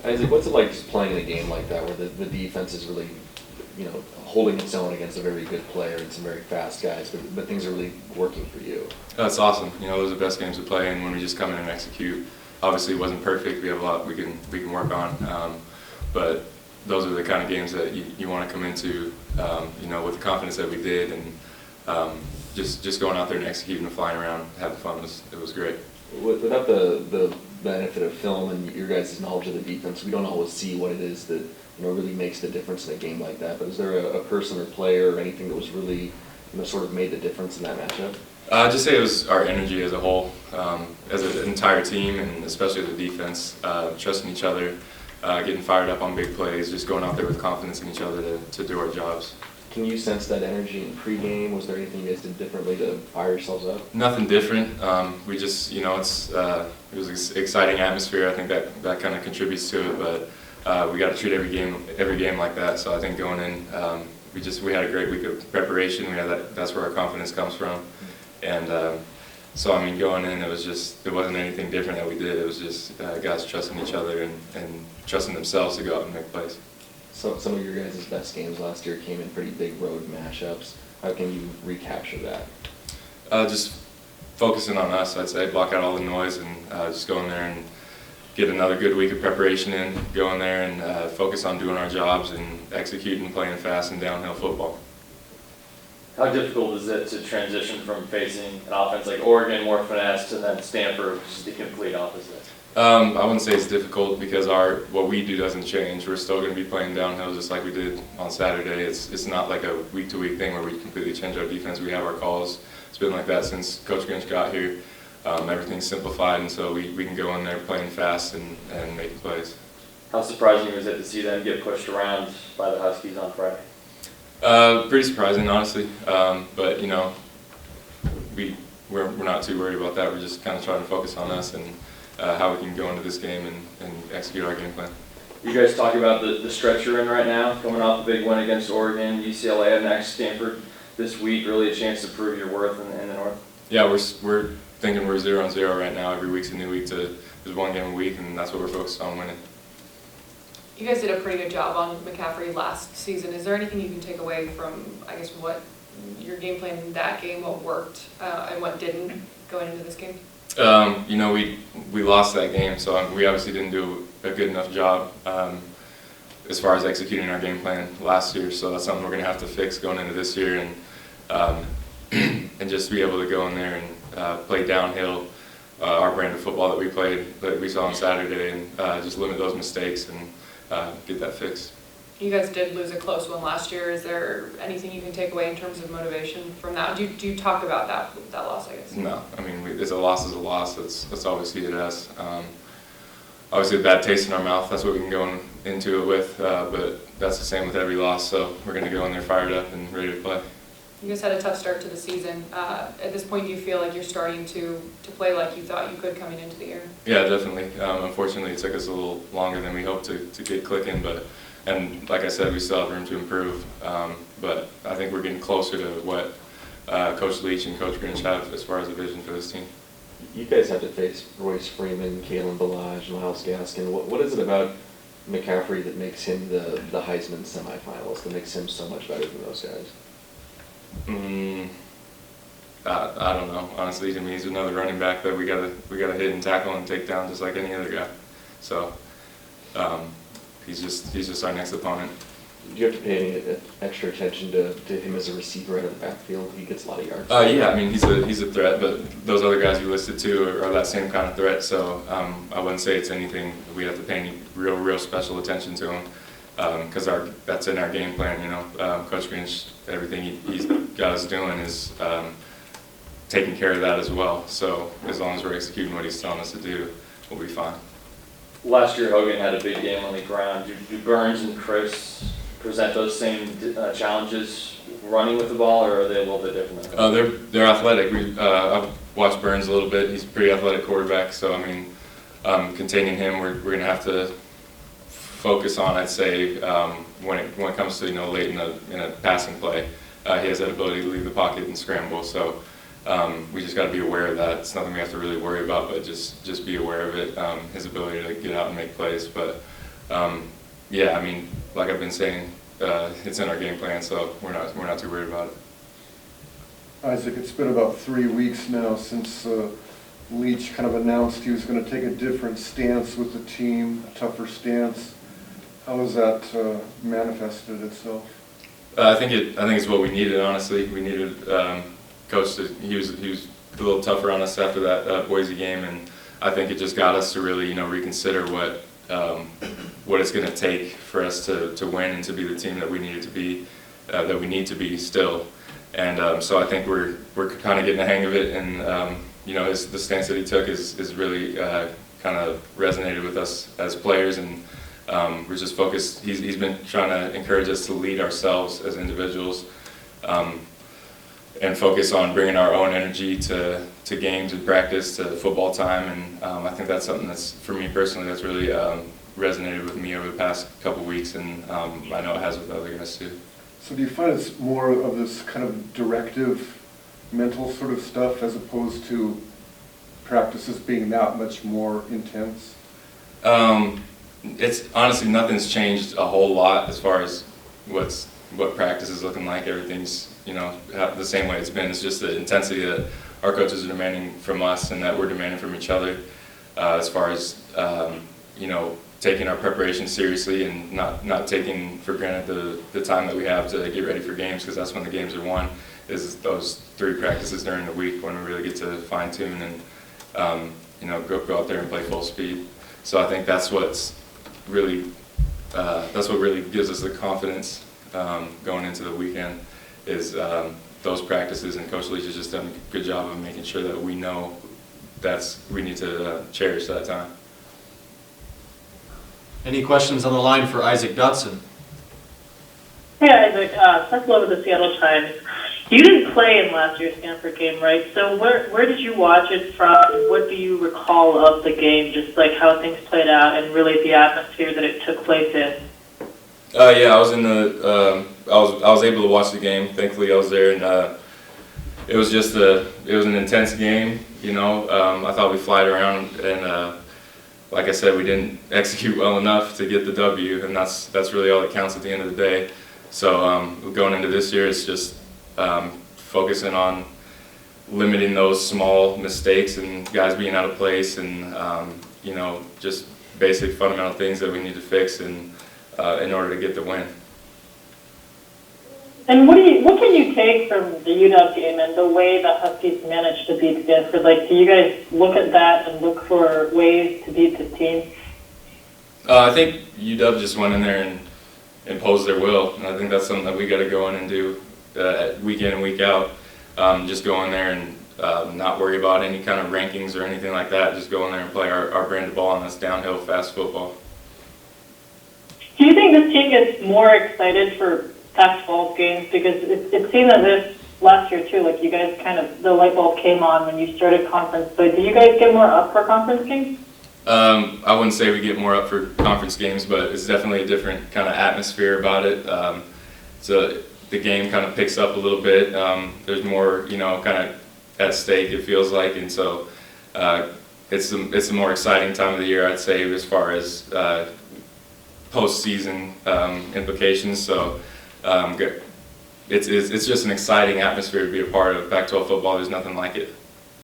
Isaac, what's it like just playing in a game like that where the defense is really, holding its own against a very good player and some very fast guys, but things are really working for you? That's awesome. Those are the best games to play, and when we just come in and execute. Obviously, it wasn't perfect. We have a lot we can work on, but those are the kind of games that you want to come into, with the confidence that we did, and just going out there and executing and flying around, having fun. It was great. Without the benefit of film and your guys' knowledge of the defense, we don't always see what it is that really makes the difference in a game like that. But is there a person or player or anything that was really sort of made the difference in that matchup? I'd just say it was our energy as a whole, as an entire team, and especially the defense, trusting each other, getting fired up on big plays, just going out there with confidence in each other to do our jobs. Can you sense that energy in pregame? Was there anything you guys did differently to fire yourselves up? Nothing different. We just, it was an exciting atmosphere. I think that kind of contributes to it, but we got to treat every game like that. So I think going in, we had a great week of preparation. That's where our confidence comes from, and so I mean, going in, it wasn't anything different that we did. It was just guys trusting each other and trusting themselves to go out and make plays. So some of your guys' best games last year came in pretty big road matchups. How can you recapture that? Just focusing on us, I'd say. Block out all the noise and just go in there and get another good week of preparation in. Go in there and focus on doing our jobs and executing, playing fast and downhill football. How difficult is it to transition from facing an offense like Oregon, more finesse, to then Stanford, which is the complete opposite? I wouldn't say it's difficult because what we do doesn't change. We're still going to be playing downhill just like we did on Saturday. It's not like a week-to-week thing where we completely change our defense. We have our calls. It's been like that since Coach Grinch got here. Everything's simplified, and so we can go in there playing fast and making plays. How surprising was it to see them get pushed around by the Huskies on Friday? Pretty surprising, honestly. But we're not too worried about that. We're just kind of trying to focus on us and how we can go into this game and execute our game plan. You guys talk about the stretch you're in right now, coming off a big win against Oregon, UCLA next, Stanford this week. Really a chance to prove your worth in the North. Yeah, we're thinking we're 0-0 right now. Every week's a new week. There's one game a week, and that's what we're focused on, winning. You guys did a pretty good job on McCaffrey last season. Is there anything you can take away from, I guess, what your game plan in that game, what worked and what didn't going into this game? We lost that game, so we obviously didn't do a good enough job as far as executing our game plan last year. So that's something we're going to have to fix going into this year, and and just be able to go in there and play downhill our brand of football that we saw on Saturday, and just limit those mistakes and get that fixed. You guys did lose a close one last year. Is there anything you can take away in terms of motivation from that? Do you talk about that loss, I guess? No. I mean, it's a loss is a loss. That's all we see it as. Obviously, a bad taste in our mouth. That's what we can go into it with. But that's the same with every loss. So we're going to go in there fired up and ready to play. You guys had a tough start to the season. At this point, do you feel like you're starting to play like you thought you could coming into the year? Yeah, definitely. Unfortunately, it took us a little longer than we hoped to get clicking, and like I said, we still have room to improve. But I think we're getting closer to what Coach Leach and Coach Grinch have as far as a vision for this team. You guys have to face Royce Freeman, Kalen Ballage, Miles Gaskin. What is it about McCaffrey that makes him the Heisman semifinalist, that makes him so much better than those guys? I don't know. Honestly, to me, he's another running back that we gotta hit and tackle and take down just like any other guy. So he's just our next opponent. Do you have to pay any extra attention to him as a receiver out of the backfield? He gets a lot of yards. Yeah, I mean he's a threat, but those other guys you listed too are that same kind of threat. So I wouldn't say it's anything we have to pay any real special attention to him. Because that's in our game plan, Coach Grinch, everything he's got us doing is taking care of that as well. So as long as we're executing what he's telling us to do, we'll be fine. Last year, Hogan had a big game on the ground. Do Burns and Chris present those same challenges running with the ball, or are they a little bit different? They're athletic. I've watched Burns a little bit. He's a pretty athletic quarterback. So I mean, containing him, we're going to have to focus on, I'd say, when it comes to late in a passing play. He has that ability to leave the pocket and scramble. So we just got to be aware of that. It's nothing we have to really worry about, but just be aware of it. His ability to get out and make plays. But yeah, I mean, like I've been saying, it's in our game plan, so we're not too worried about it. Isaac, it's been about 3 weeks now since Leach kind of announced he was going to take a different stance with the team, a tougher stance. How has that manifested itself? I think it's what we needed. Honestly, we needed coach to. He was a little tougher on us after that Boise game, and I think it just got us to really reconsider what it's going to take for us to win and to be the team that we needed to be, that we need to be still. And so I think we're kind of getting the hang of it, and the stance that he took is really kind of resonated with us as players, and we're just focused. He's been trying to encourage us to lead ourselves as individuals, and focus on bringing our own energy to games and practice, to football time, and I think that's something that's, for me personally, that's really resonated with me over the past couple weeks, and I know it has with other guys too. So do you find it's more of this kind of directive mental sort of stuff as opposed to practices being that much more intense? It's honestly, nothing's changed a whole lot as far as what practice is looking like. Everything's the same way it's been. It's just the intensity that our coaches are demanding from us and that we're demanding from each other, as far as taking our preparation seriously and not taking for granted the time that we have to get ready for games, because that's when the games are won, is those 3 practices during the week when we really get to fine tune and go out there and play full speed. So I think that's what really gives us the confidence going into the weekend, is those practices, and Coach Leach has just done a good job of making sure that we know we need to cherish that time. Any questions on the line for Isaac Dotson? Hey Isaac, Seth Lowe with the Seattle Times. You didn't play in last year's Stanford game, right? So where did you watch it from? What do you recall of the game, just like how things played out and really the atmosphere that it took place in? Yeah, I was in I was able to watch the game. Thankfully, I was there, and it was an intense game. I thought we flied around, and like I said, we didn't execute well enough to get the W, and that's really all that counts at the end of the day. So going into this year, it's just focusing on limiting those small mistakes and guys being out of place, and just basic fundamental things that we need to fix in order to get the win. And what can you take from the UW game and the way the Huskies managed to beat Stanford? Like, do you guys look at that and look for ways to beat this team? I think UW just went in there and imposed their will, and I think that's something that we got to go in and do week in and week out. Just go in there and not worry about any kind of rankings or anything like that. Just go in there and play our brand of ball, and that's downhill fast football. Do you think this team gets more excited for Pac-12 games? Because it seemed that this last year too, like you guys the light bulb came on when you started conference. But do you guys get more up for conference games? I wouldn't say we get more up for conference games, but it's definitely a different kind of atmosphere about it. So the game kind of picks up a little bit. There's more, kind of at stake, it feels like, and so it's a more exciting time of the year, I'd say, as far as postseason implications. So it's just an exciting atmosphere to be a part of. Pac-12 football, there's nothing like it.